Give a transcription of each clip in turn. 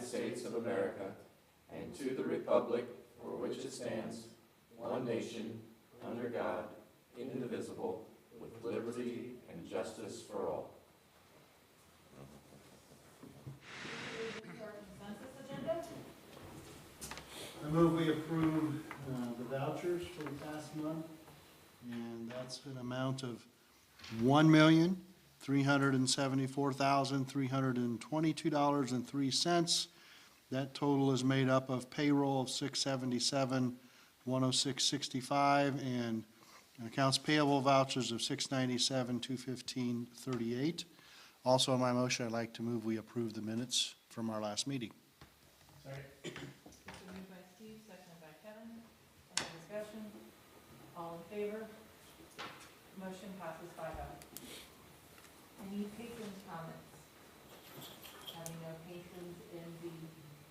States of America and to the republic for which it stands, one nation, under God, indivisible, with liberty and justice for all. Our consensus agenda. I move we approve the vouchers for the past month, and that's an amount of $1,374,322.03. That total is made up of payroll of $677,106.65 and accounts payable vouchers of $697,215.38. Also in my motion, I'd like to move we approve the minutes from our last meeting. Moved by Steve, seconded by Kevin. Any discussion? All in favor? Motion passes 5-0. Any patrons' comments? Having no patrons in the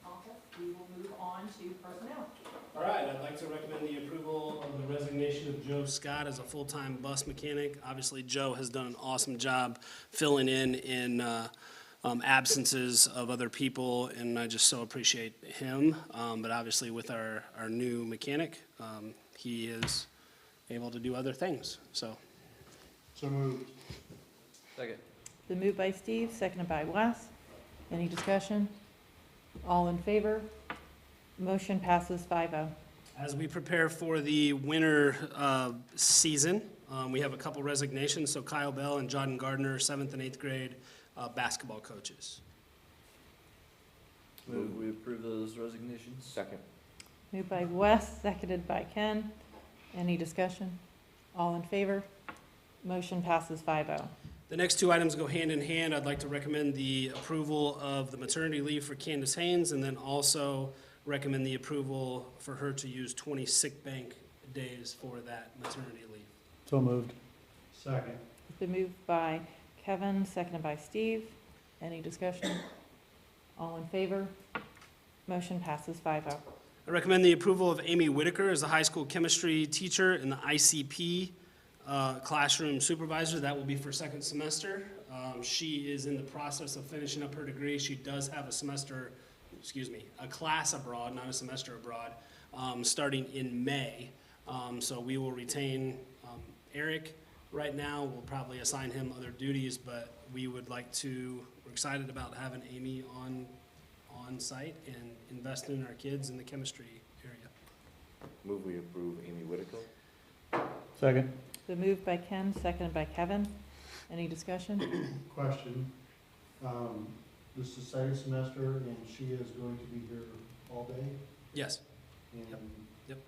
office, we will move on to personnel. All right, I'd like to recommend the approval of the resignation of Joe Scott as a full-time bus mechanic. Obviously, Joe has done an awesome job filling in absences of other people, and I just so appreciate him. But obviously, with our new mechanic, he is able to do other things, so. So moved. Second. The move by Steve, seconded by Wes. Any discussion? All in favor? Motion passes 5-0. As we prepare for the winter season, we have a couple resignations. So Kyle Bell and Jordan Gardner, 7th and 8th grade basketball coaches. Move we approve those resignations. Second. Moved by Wes, seconded by Ken. Any discussion? All in favor? Motion passes 5-0. The next two items go hand in hand. I'd like to recommend the approval of the maternity leave for Candace Haynes, and then also recommend the approval for her to use 20 sick bank days for that maternity leave. So moved. Second. It's been moved by Kevin, seconded by Steve. Any discussion? All in favor? Motion passes 5-0. I recommend the approval of Amy Whitaker as a high school chemistry teacher and the ICP classroom supervisor. That will be for second semester. She is in the process of finishing up her degree. She does have a class abroad, not a semester abroad, starting in May. So we will retain Eric right now. We'll probably assign him other duties, but we're excited about having Amy on site and investing in our kids in the chemistry area. Move we approve Amy Whitaker. Second. The move by Ken, seconded by Kevin. Any discussion? Question. This is the second semester, and she is going to be here all day? Yes. And Yep.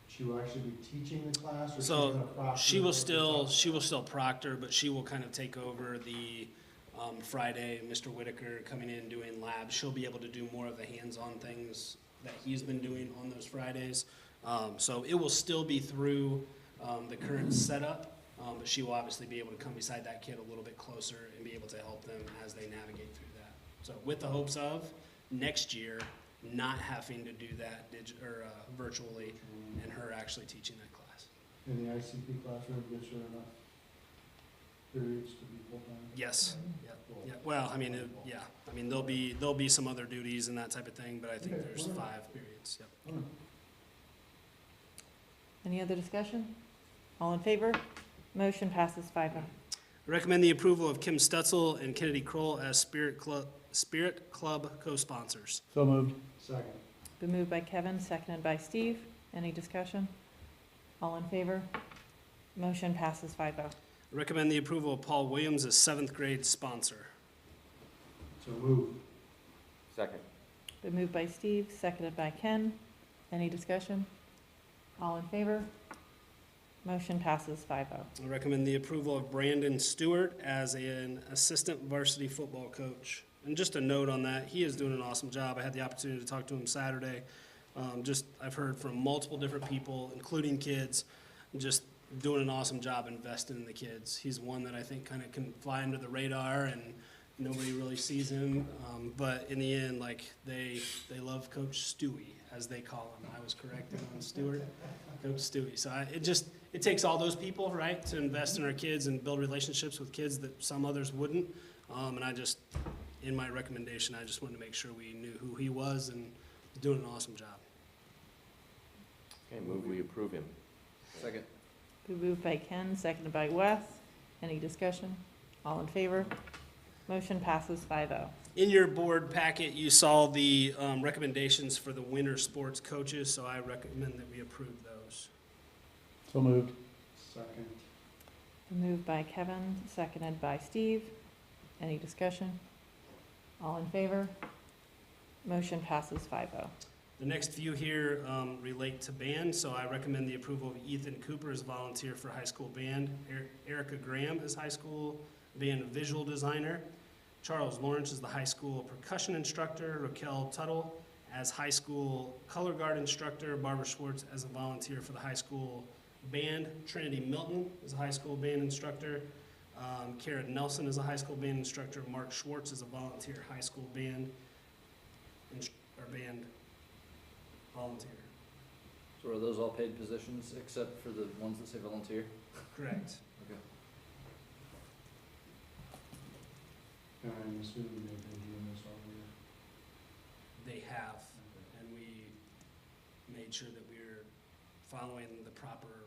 she will actually be teaching the class? Or she's So gonna proctor she will it? still proctor, but she will kind of take over the Friday, Mr. Whitaker coming in doing labs. She'll be able to do more of the hands-on things that he's been doing on those Fridays. So it will still be through the current setup, but she will obviously be able to come beside that kid a little bit closer and be able to help them as they navigate through that. So with the hopes of next year not having to do that virtually and her actually teaching that class. In the ICP classroom, gives her enough periods to be full-time? Yes. Yeah. Well, I mean, there'll be some other duties and that type of thing, but I think Okay, there's why not? 5 periods. Yep. Any other discussion? All in favor? Motion passes 5-0. I recommend the approval of Kim Stutzel and Kennedy Kroll as Spirit Club co-sponsors. So moved. Second. Been moved by Kevin, seconded by Steve. Any discussion? All in favor? Motion passes 5-0. I recommend the approval of Paul Williams as 7th grade sponsor. So moved. Second. Been moved by Steve, seconded by Ken. Any discussion? All in favor? Motion passes 5-0. I recommend the approval of Brandon Stewart as an assistant varsity football coach. And just a note on that, he is doing an awesome job. I had the opportunity to talk to him Saturday. I've heard from multiple different people, including kids, just doing an awesome job investing in the kids. He's one that I think kind of can fly under the radar and nobody really sees him. But in the end, they love Coach Stewie, as they call him. I was corrected on Stewart, Coach Stewie. So it takes all those people, right, to invest in our kids and build relationships with kids that some others wouldn't. And in my recommendation, I just wanted to make sure we knew who he was and he's doing an awesome job. Okay, move we approve him. Second. Been moved by Ken, seconded by Wes. Any discussion? All in favor? Motion passes 5-0. In your board packet, you saw the recommendations for the winter sports coaches, so I recommend that we approve those. So moved. Second. Been moved by Kevin, seconded by Steve. Any discussion? All in favor? Motion passes 5-0. The next few here relate to band, so I recommend the approval of Ethan Cooper as volunteer for high school band, Erica Graham as high school band visual designer, Charles Lawrence as the high school percussion instructor, Raquel Tuttle as high school color guard instructor, Barbara Schwartz as a volunteer for the high school band, Trinity Milton as a high school band instructor, Kara Nelson as a high school band instructor, Mark Schwartz as a volunteer high school band band volunteer. So are those all paid positions except for the ones that say volunteer? Correct. Okay. And I'm assuming they've been doing this all year. They have, and we made sure that we were following the proper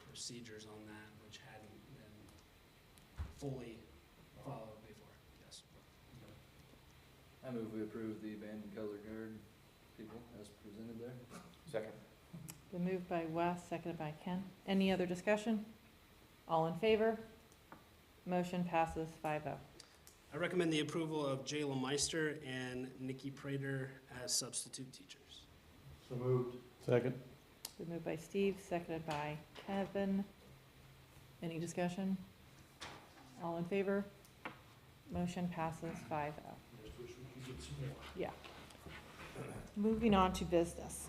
procedures on that, which hadn't been fully followed before, yes. I move we approve the band and color guard people as presented there. Second. Been moved by Wes, seconded by Ken. Any other discussion? All in favor? Motion passes 5-0. I recommend the approval of Jayla Meister and Nikki Prater as substitute teachers. So moved. Second. Been moved by Steve, seconded by Kevin. Any discussion? All in favor? Motion passes 5-0. Just wish we could get some more. Yeah. Moving on to business.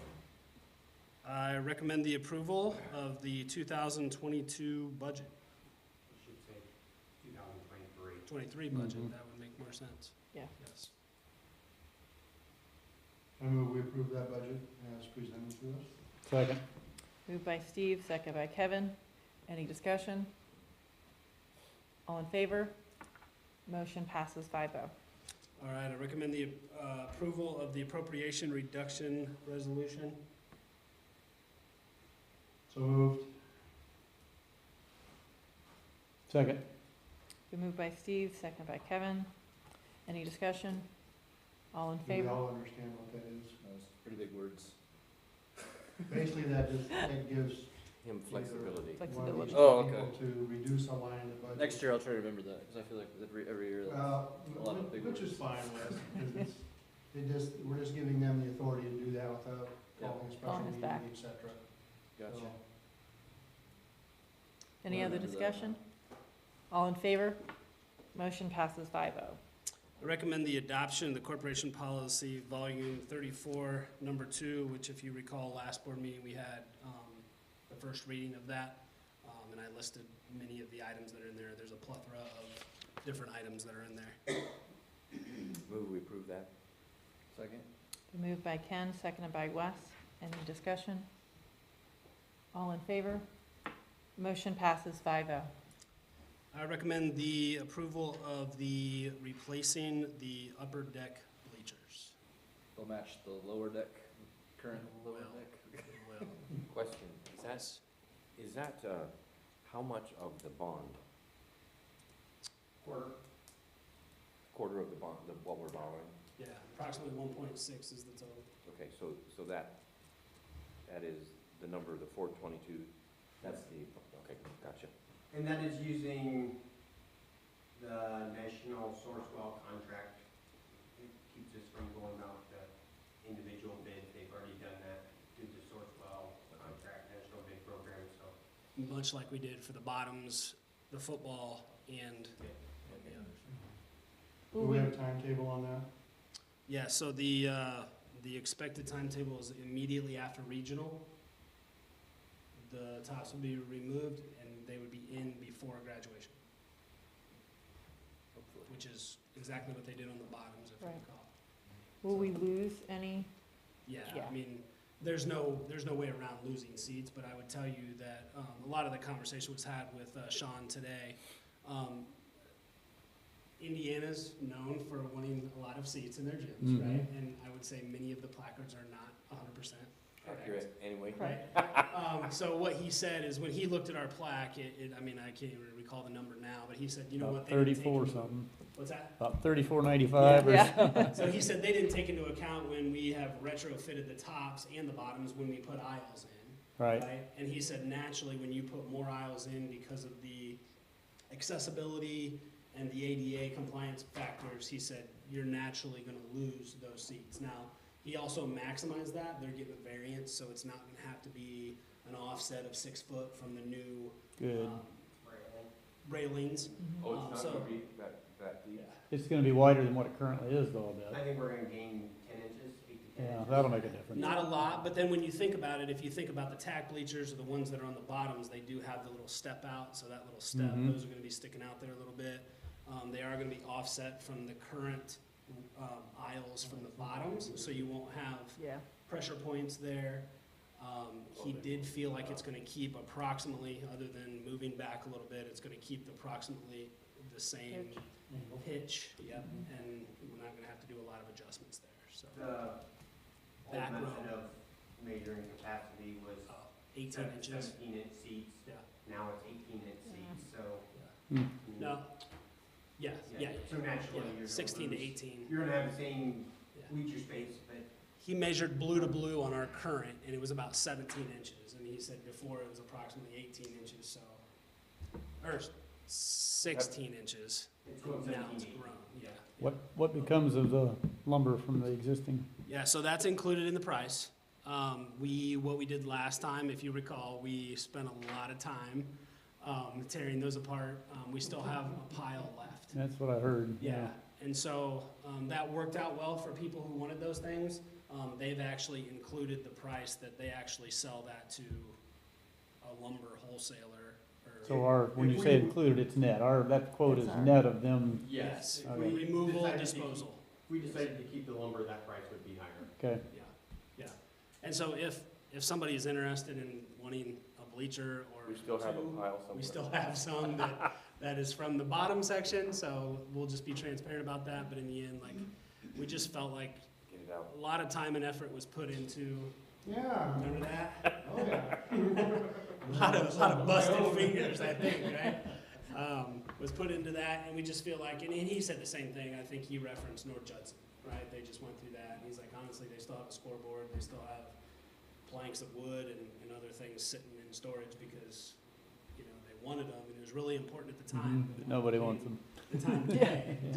I recommend the approval of the 2022 budget, Should say 2023. 23 budget, Mhm. that would make more sense. Yeah. Yes. I move we approve that budget as presented to us. Second. Moved by Steve, seconded by Kevin. Any discussion? All in favor? Motion passes 5-0. All right, I recommend the approval of the appropriation reduction resolution. So moved. Second. Been moved by Steve, seconded by Kevin. Any discussion? All in Do we favor? all understand what that is? Those pretty big words. Basically, that just, it gives Him flexibility. Flexibility. one of these Oh, people okay. to reduce a line in the budget. Next year I'll try to remember that, because I feel like every year that's a lot of big Which is words. fine, Wes, because we're just giving them the authority to do that without Yeah. calling a special Calling us meeting, back. et cetera. Gotcha. So, Any We'll other remember that. discussion? All in favor? Motion passes 5-0. I recommend the adoption of the corporation policy, volume 34, number 2, which if you recall, last board meeting, we had the first reading of that, and I listed many of the items that are in there. There's a plethora of different items that are in there. Move we approve that. Second. Been moved by Ken, seconded by Wes. Any discussion? All in favor? Motion passes 5-0. I recommend the approval of the replacing the upper deck bleachers. They'll match the lower deck, current lower Well. deck. Well, Question, is that, how much of the bond? Quarter of the bond, what we're borrowing? yeah, approximately 1.6 is the total. Okay, so that is the number, the 422, that's the, okay, gotcha. And that is using the National Sourcewell contract. It keeps us from going out to individual bids. They've already done that through the Sourcewell contract, national bid program, so. Much like we did for the bottoms, the football, and the others. Do we have a timetable on that? Yeah, so the expected timetable is immediately after regional. The tops will be removed and they would be in before graduation, Hopefully. which is exactly what they did on the bottoms, if you Right. recall. Will we lose any? Yeah, Yeah. I mean, there's no way around losing seats, but I would tell you that a lot of the conversation was had with Sean today. Indiana's known for wanting a lot of seats in their gyms, Mhm. right? And I would say many of the placards are not 100% correct. Accurate, anyway. Right. So what he said is when he looked at our plaque, I mean, I can't even recall the number now, but he said, you know About what? They didn't take 34 into- something, What's that? about 34.95 or Yeah. So he said they didn't take into account when we have retrofitted the tops and the bottoms when we put aisles in. right. And he said naturally, when you put more aisles in because of the accessibility and the ADA compliance factors, he said you're naturally gonna lose those seats. Now, he also maximized that, they're getting a variance, so it's not gonna have to be an offset of 6 foot from the new, Good. railings. Oh, it's So- not gonna be that deep? Yeah. It's gonna be wider than what it currently is though, I I bet. think we're gonna gain 10 inches, 8 to 10 Yeah, inches. that'll make a difference. Not a lot, but then when you think about it, if you think about the tack bleachers or the ones that are on the bottoms, they do have the little step out, so that little step, Mhm. those are gonna be sticking out there a little bit. They are gonna be offset from the current, aisles from the bottoms, so you won't have Yeah. pressure points there. He did feel like it's gonna keep approximately, other than moving back a little bit, it's gonna keep approximately the same pitch, yep, and we're not gonna have to do a lot of adjustments there, so. The Back old row. method of measuring capacity was 18 inches, 17-inch seats. Yeah. Now it's 18-inch seats, so. Hmm. no, yeah, yeah, So naturally, yeah, you're gonna 16 to lose- 18. You're gonna have the same Yeah. bleacher space, but He measured blue to blue on our current, and it was about 17 inches, and he said before it was approximately 18 inches, so, or 16 inches. it's going Now it's 17. grown, yeah. What becomes of the lumber from the existing? Yeah, so that's included in the price. What we did last time, if you recall, we spent a lot of time tearing those apart. We still have a pile left. That's what I heard. Yeah, and so that worked out well for people who wanted those things. They've actually included the price that they actually sell that to a lumber wholesaler. So when you say included, it's net. That quote is It's our- net of them, Yes, If we removal, decided to keep- disposal. If we decided to keep the lumber, that price would be higher. okay. Yeah. And so if somebody is interested in wanting a bleacher or We still have a two, pile somewhere. we still have some that is from the bottom section, so we'll just be transparent about that, but in the end, like, we just felt like Get it out. a lot of time and effort was put into, Yeah, remember that? oh yeah. A lot of busted fingers, I think, right? Was put into that, and we just feel like, and he said the same thing, I think he referenced North Judson, right? They just went through that, and he's like, honestly, they still have a scoreboard, they still have planks of wood and other things sitting in storage because, you know, they wanted them, and it was really important at the time. Mhm. but Nobody wants them. The time today, it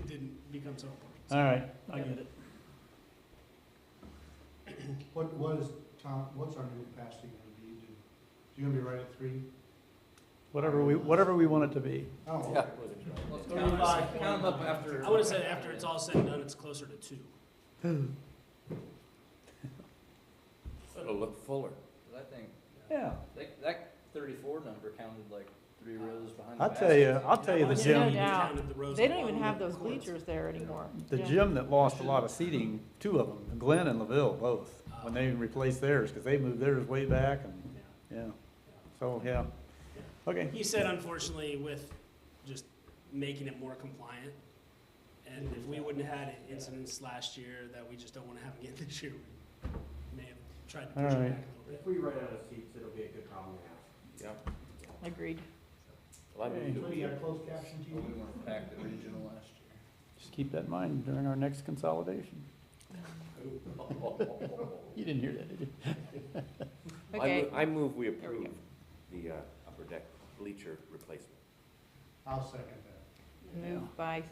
didn't become so important. All right, I get it. What is, Tom, what's our new capacity gonna be? You gonna be right at 3? Whatever we want it to be. Oh, Yeah. okay. Let's count them up after. I would've said after it's all said and done, it's closer to 2. It'll look fuller. I think, Yeah. that 34 number counted like 3 rows behind the I'll basket. tell you the Yeah, gym, no doubt. Counted the rows They of don't even long have those courts. bleachers there anymore. the Yeah. gym that lost a lot of seating, 2 of them, Glenn and LaVille both, when they replaced theirs, because they moved theirs way back and, yeah. So, yeah. Okay. He said unfortunately with just making it more compliant, and if we wouldn't have had incidents last year that we just don't wanna have again this year, we may have tried to push it All back right. a little bit. If we run out of seats, it'll be a good problem to have. Yeah. Agreed. Well, I moved So to- you got closed caption Well, we TV? weren't packed at regional last year. Just keep that in mind during our next consolidation. You didn't hear that, did you? Okay. I move we There we approve the upper deck bleacher replacement. I'll second that. Moved by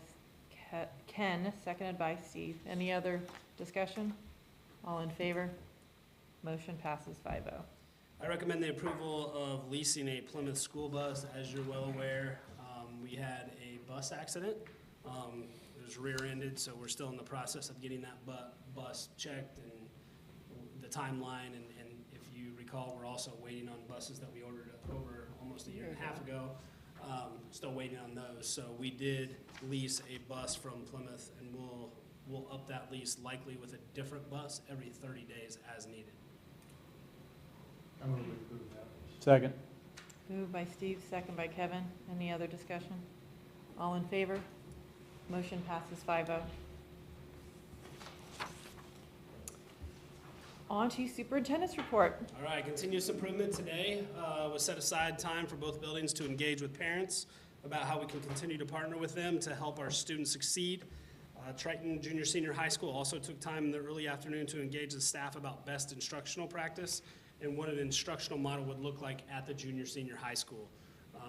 Ken, seconded by Steve. Any other discussion? All in favor? Motion passes 5-0. I recommend the approval of leasing a Plymouth school bus. As you're well aware, we had a bus accident. It was rear-ended, so we're still in the process of getting that bus checked and the timeline. And if you recall, we're also waiting on buses that we ordered over almost a year and a half ago. Still waiting on those. So we did lease a bus from Plymouth, and we'll up that lease likely with a different bus every 30 days as needed. I'm gonna approve that. Second. Moved by Steve, second by Kevin. Any other discussion? All in favor? Motion passes 5-0. On to superintendent's report. All right, continuous improvement today was set aside time for both buildings to engage with parents about how we can continue to partner with them to help our students succeed. Triton Junior Senior High School also took time in the early afternoon to engage the staff about best instructional practice and what an instructional model would look like at the junior senior high school.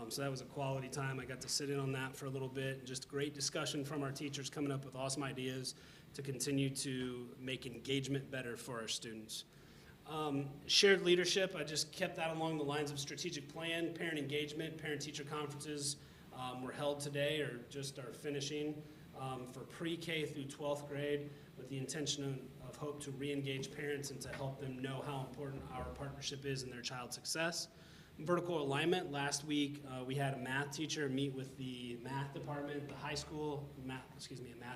So that was a quality time. I got to sit in on that for a little bit. Just great discussion from our teachers coming up with awesome ideas to continue to make engagement better for our students. Shared leadership, I just kept that along the lines of strategic plan, parent engagement, parent-teacher conferences were held today or just are finishing for pre-K through 12th grade with the intention of hope to re-engage parents and to help them know how important our partnership is in their child's success. Vertical alignment, last week we had a math teacher meet with the math department at the high school, a math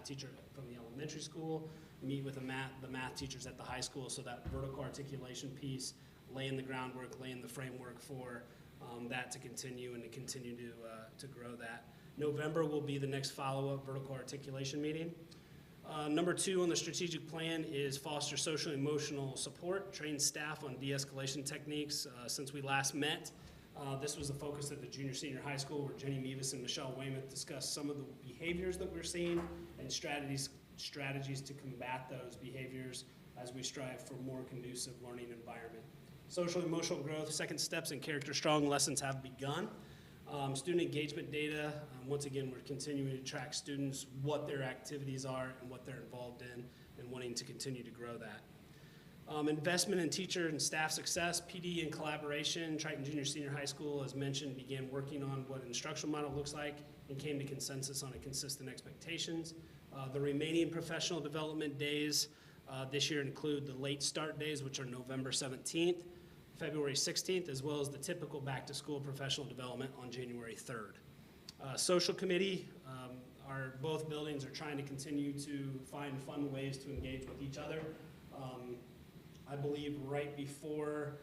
teacher from the elementary school, meet with the math teachers at the high school, so that vertical articulation piece, laying the groundwork, laying the framework for that to continue and to continue to grow that. November will be the next follow-up vertical articulation meeting. Number 2 on the strategic plan is foster social and emotional support, train staff on de-escalation techniques. Since we last met, this was the focus at the junior senior high school where Jenny Mevis and Michelle Weymouth discussed some of the behaviors that we're seeing and strategies to combat those behaviors as we strive for more conducive learning environment. Social and emotional growth, second steps and character strong lessons have begun. Student engagement data, once again, we're continuing to track students, what their activities are and what they're involved in, and wanting to continue to grow that. Investment in teacher and staff success, PD and collaboration. Triton Junior Senior High School, as mentioned, began working on what an instructional model looks like and came to consensus on a consistent expectations. The remaining professional development days this year include the late start days, which are November 17th, February 16th, as well as the typical back-to-school professional development on January 3rd. Social committee, both buildings are trying to continue to find fun ways to engage with each other. I believe right before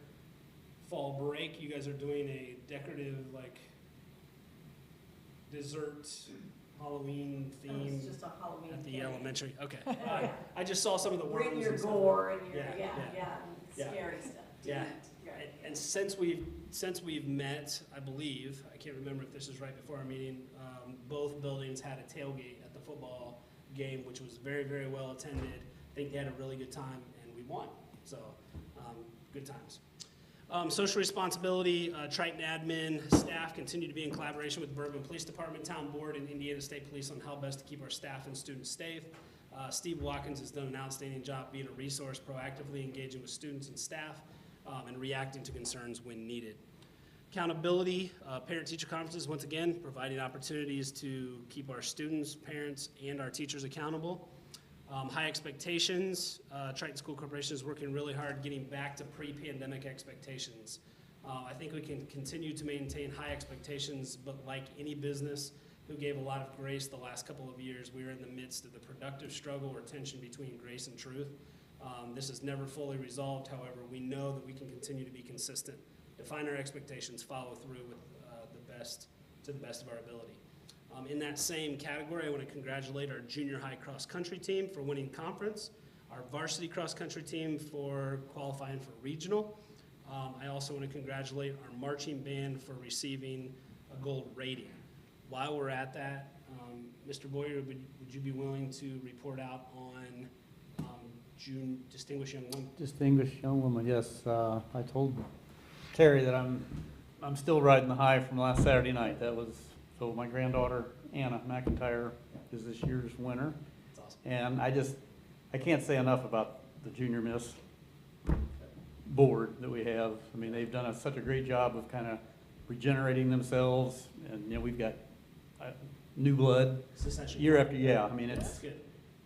fall break, you guys are doing a decorative, dessert Halloween theme It's just a Halloween at the thing. elementary. Okay. I just saw some of the worms. Bring your and stuff. gore and your, Yeah, yeah. scary stuff. Yeah. And since we've met, I believe, I can't remember if this is right before our meeting, both buildings had a tailgate at the football game, which was very, very well attended. I think they had a really good time, and we won. So, good times. Social responsibility, Triton admin staff continue to be in collaboration with Bourbon Police Department, Town Board, and Indiana State Police on how best to keep our staff and students safe. Steve Watkins has done an outstanding job being a resource, proactively engaging with students and staff, and reacting to concerns when needed. Accountability, parent-teacher conferences, once again, providing opportunities to keep our students, parents, and our teachers accountable. High expectations, Triton School Corporation is working really hard getting back to pre-pandemic expectations. I think we can continue to maintain high expectations, but like any business who gave a lot of grace the last couple of years, we were in the midst of the productive struggle or tension between grace and truth. This is never fully resolved, however, we know that we can continue to be consistent, define our expectations, follow through with to the best of our ability. In that same category, I want to congratulate our junior high cross-country team for winning conference, our varsity cross-country team for qualifying for regional. I also want to congratulate our marching band for receiving a gold rating. While we're at that, Mr. Boyer, would you be willing to report out on June Distinguished Young Woman? Distinguished young woman, yes. I told Terry that I'm still riding the high from last Saturday night. So my granddaughter, Anna McIntyre, is this year's winner. That's awesome. And I can't say enough about the Junior Miss board that we have. I mean, they've done such a great job of kind of regenerating themselves, and we've got new blood It's essentially year after year. I mean, that's good.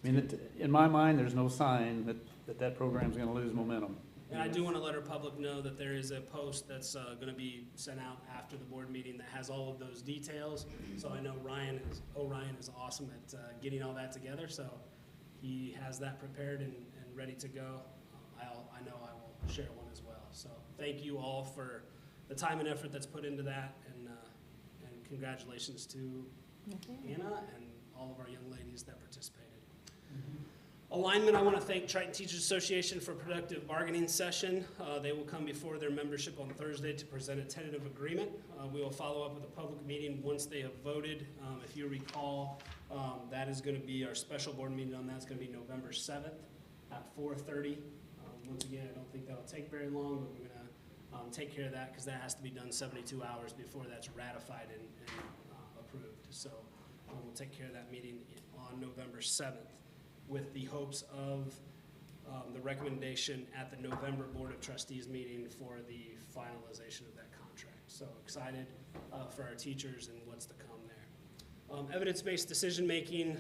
in my mind, there's no sign that program's going to lose momentum. And I do want to let our public know that there is a post that's going to be sent out after the board meeting that has all of those details. So I know Ryan is awesome at getting all that together. So he has that prepared and ready to go. I know I will share one as well. So thank you all for the time and effort that's put into that, and congratulations to Anna and all of our young ladies that participated. Alignment, I want to thank Triton Teachers Association for a productive bargaining session. They will come before their membership on Thursday to present a tentative agreement. We will follow up with a public meeting once they have voted. If you recall, that is going to be our special board meeting on that. It's going to be November 7th at 4:30. Once again, I don't think that'll take very long, but we're going to take care of that because that has to be done 72 hours before that's ratified and approved. So we'll take care of that meeting on November 7th. With the hopes of the recommendation at the November Board of Trustees meeting for the finalization of that contract. So excited for our teachers and what's to come there. Evidence-based decision-making,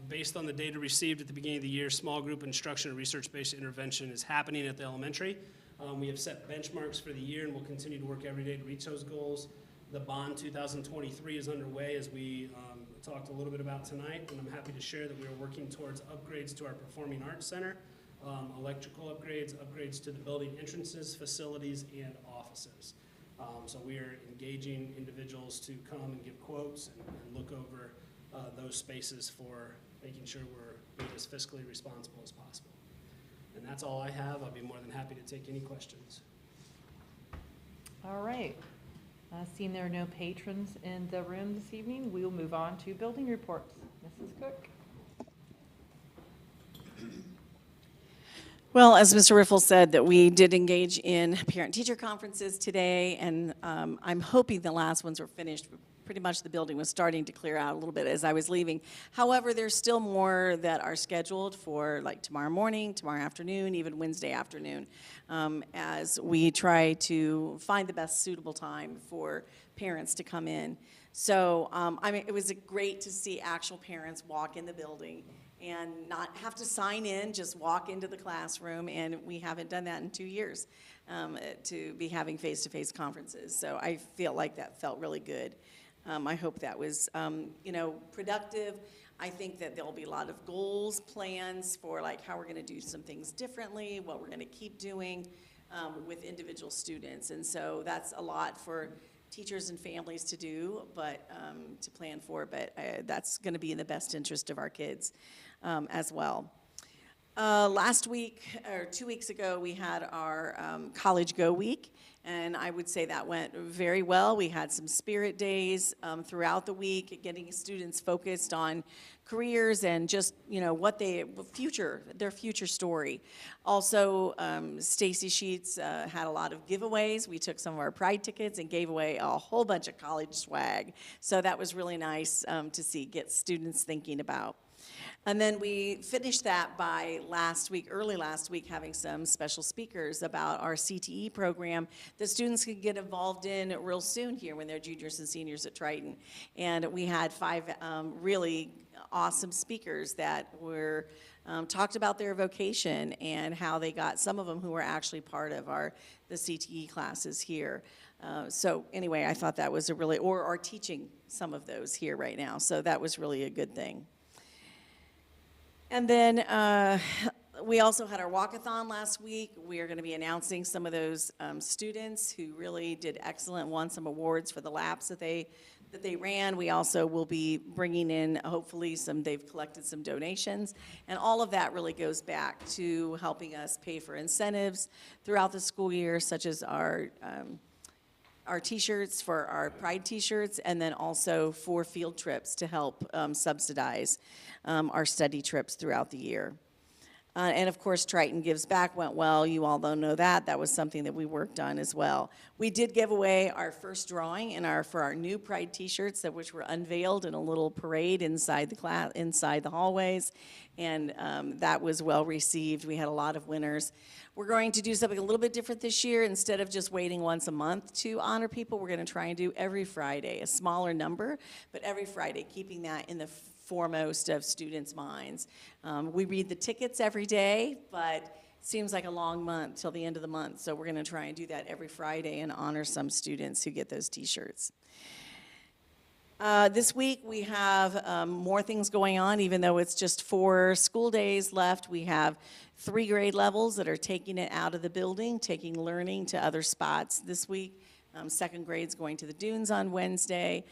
based on the data received at the beginning of the year, small group instruction and research-based intervention is happening at the elementary. We have set benchmarks for the year and we'll continue to work every day to reach those goals. The Bond 2023 is underway, as we talked a little bit about tonight, and I'm happy to share that we are working towards upgrades to our Performing Arts Center, electrical upgrades, upgrades to the building entrances, facilities, and offices. So we are engaging individuals to come and give quotes and look over those spaces for making sure we're being as fiscally responsible as possible. And that's all I have. I'll be more than happy to take any questions. All right. Seeing there are no patrons in the room this evening, we will move on to building reports. Mrs. Cook? Well, as Mr. Riffle said, that we did engage in parent-teacher conferences today, and I'm hoping the last ones were finished. Pretty much the building was starting to clear out a little bit as I was leaving. However, there's still more that are scheduled for like tomorrow morning, tomorrow afternoon, even Wednesday afternoon, as we try to find the best suitable time for parents to come in. So, I mean, it was great to see actual parents walk in the building and not have to sign in, just walk into the classroom, and we haven't done that in 2 years, to be having face-to-face conferences. So I feel like that felt really good. I hope that was, productive. I think that there'll be a lot of goals, plans for like how we're going to do some things differently, what we're going to keep doing with individual students. And so that's a lot for teachers and families to do, but to plan for. But that's going to be in the best interest of our kids as well. Last week, or 2 weeks ago, we had our College Go Week, and I would say that went very well. We had some spirit days throughout the week, getting students focused on careers and just, what their future story. Also, Stacy Sheets had a lot of giveaways. We took some of our Pride tickets and gave away a whole bunch of college swag. So that was really nice to see, get students thinking about. And then we finished that by early last week, having some special speakers about our CTE program that students could get involved in real soon here when they're juniors and seniors at Triton. And we had 5 really awesome speakers that were talked about their vocation and how they got, some of them who were actually part of the CTE classes here. So anyway, I thought that was or are teaching some of those here right now. So that was really a good thing. And then we also had our walkathon last week. We are going to be announcing some of those students who really did excellent, won some awards for the laps that they ran. We also will be bringing in, hopefully, they've collected some donations. And all of that really goes back to helping us pay for incentives throughout the school year, such as our T-shirts, for our Pride T-shirts, and then also for field trips to help subsidize our study trips throughout the year. And of course, Triton Gives Back went well. You all don't know that. That was something that we worked on as well. We did give away our first drawing for our new Pride T-shirts, which were unveiled in a little parade inside the hallways, and that was well received. We had a lot of winners. We're going to do something a little bit different this year. Instead of just waiting once a month to honor people, we're going to try and do every Friday, a smaller number, but every Friday, keeping that in the foremost of students' minds. We read the tickets every day, but it seems like a long month till the end of the month, so we're going to try and do that every Friday and honor some students who get those T-shirts. This week we have more things going on, even though it's just 4 school days left. We have 3 grade levels that are taking it out of the building, taking learning to other spots this week. Second grade's going to the Dunes on Wednesday.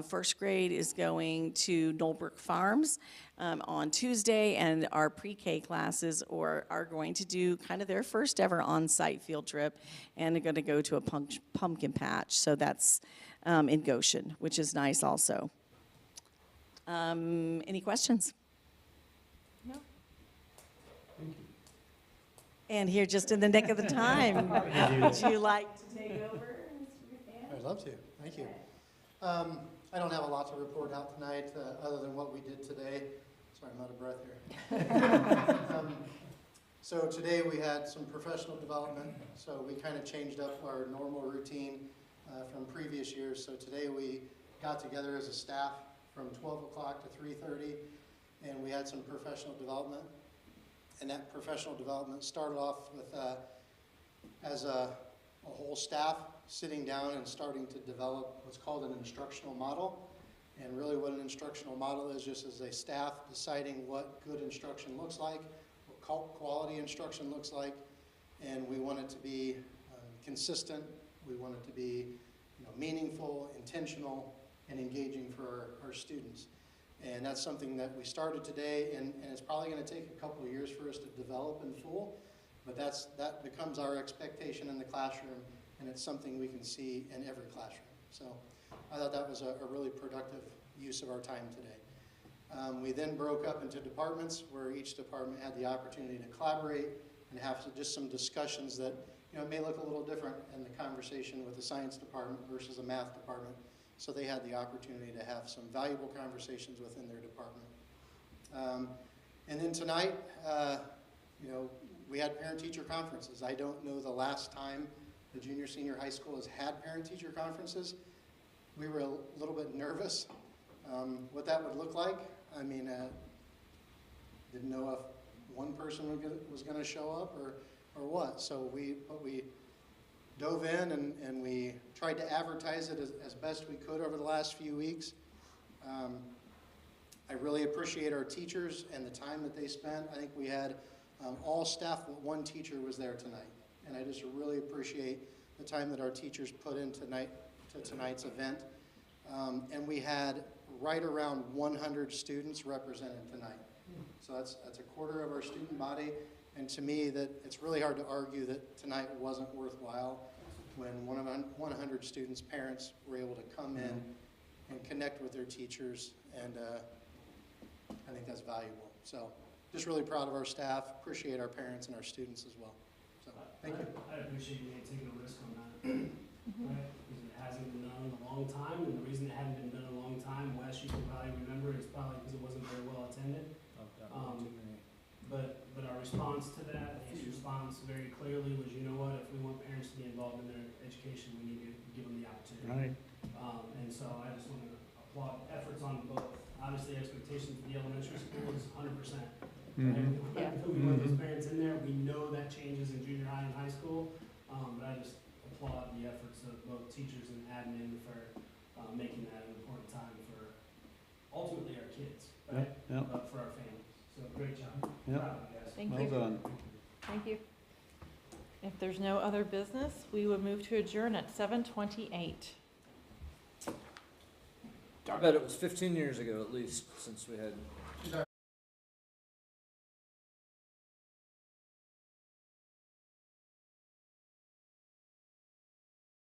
First grade is going to Knollbrook Farms on Tuesday, and our pre-K classes are going to do kind of their first ever on-site field trip, and they're going to go to a pumpkin patch. So that's in Goshen, which is nice also. Any questions? No. And here, just in the nick of the time, would you like to take over, Mr. McCann? I'd love to, thank you. I don't have a lot to report out tonight, other than what we did today. Sorry, I'm out of breath here. So today we had some professional development, so we kind of changed up our normal routine from previous years. So today we got together as a staff from 12 o'clock to 3:30, and we had some professional development. And that professional development started off with, as a whole staff, sitting down and starting to develop what's called an instructional model. And really what an instructional model is, just as a staff deciding what good instruction looks like, what quality instruction looks like, and we want it to be consistent, we want it to be meaningful, intentional, and engaging for our students. And that's something that we started today, and it's probably going to take a couple of years for us to develop in full, but that becomes our expectation in the classroom, and it's something we can see in every classroom. So I thought that was a really productive use of our time today. We then broke up into departments where each department had the opportunity to collaborate and have just some discussions that may look a little different in the conversation with the science department versus a math department. So they had the opportunity to have some valuable conversations within their department. And then tonight, we had parent-teacher conferences. I don't know the last time the junior, senior high school has had parent-teacher conferences. We were a little bit nervous what that would look like. I mean, didn't know if one person was going to show up or what. So we dove in and we tried to advertise it as best we could over the last few weeks. I really appreciate our teachers and the time that they spent. I think we had all staff but one teacher was there tonight. And I just really appreciate the time that our teachers put in tonight's event. And we had right around 100 students represented tonight. So that's a quarter of our student body. And to me, that it's really hard to argue that tonight wasn't worthwhile when 100 students' parents were able to come in and connect with their teachers, and I think that's valuable. So just really proud of our staff, appreciate our parents and our students as well. So thank you. I appreciate you taking a risk on that, right? Because it hasn't been done in a long time, and the reason it hadn't been done in a long time, Wes, you can probably remember, is probably because it wasn't very well attended. But our response to that, his response very clearly was, you know what, if we want parents to be involved in their education, we need to give them the opportunity. Right. And so I just want to applaud efforts on both. Obviously, expectations of the elementary school is 100%. Mhm. Yeah. We want those parents in there. We know that changes in junior high and high school, but I just applaud the efforts of both teachers and admin for making that an important time for ultimately our kids, right? Yep. But for our families. So great job. Yep. Proud of you guys. Thank Well you. done. Thank you. If there's no other business, we would move to adjourn at 7:28. I bet it was 15 years ago at least since we had